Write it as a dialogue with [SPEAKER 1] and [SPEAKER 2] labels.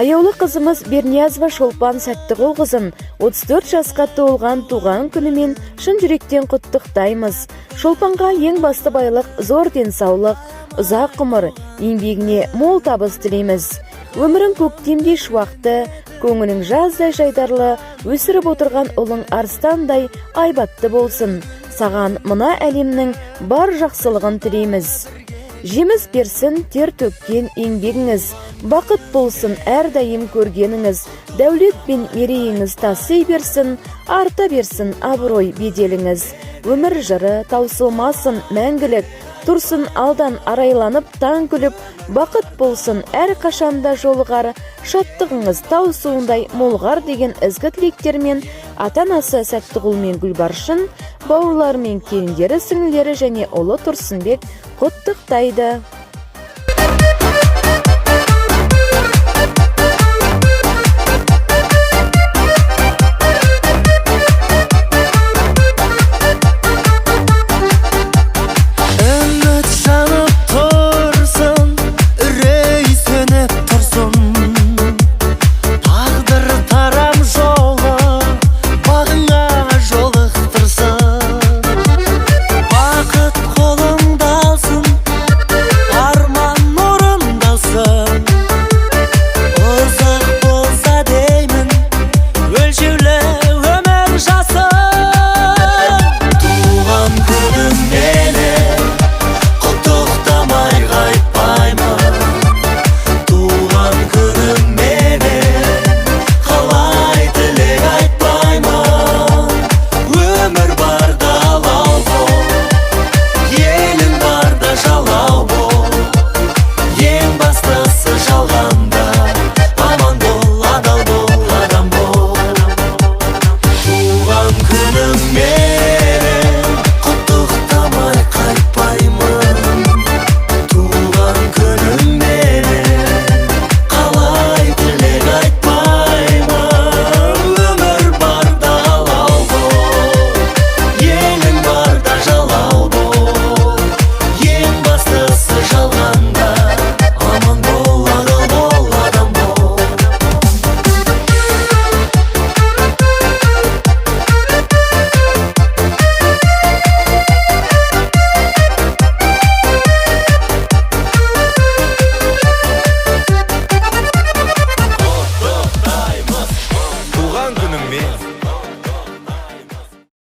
[SPEAKER 1] Аяулы қызымыз Берниязова Шолпан Сәттіғұл қызын 34 жасқа толған туған күнімен шын жүректен құттықтаймыз. Шолпанға ең басты байлық зор денсаулық, ұзақ ғұмыр, еңбегіне мол табыс тілейміз. Өмірің көктемдей шуақты, көңілің жаздай жайдарлы, өсіріп отырған ұлың арыстандай айбатты болсын. Саған мына әлемнің бар жақсылығын тілейміз. Жеміс берсін тер төккен еңбегіңіз, бақыт болсын әрдайым көргеніңіз, дәулет пен мерейіңіз таси берсін, арта берсін абырой беделіңіз. Өмір жыры таусылмасын мәңгілік, тұрсын алдан арайланып таң күліп, бақыт болсын әр қашанда жолығар, шаттығыңыз тау суындай молғар деген ізгі тілектермен ата-анасы Сәттіғұл мен Гүлбаршын, бауырлары мен келіндері, сіңлілері және ұлы Тұрсынбек құттықтайды.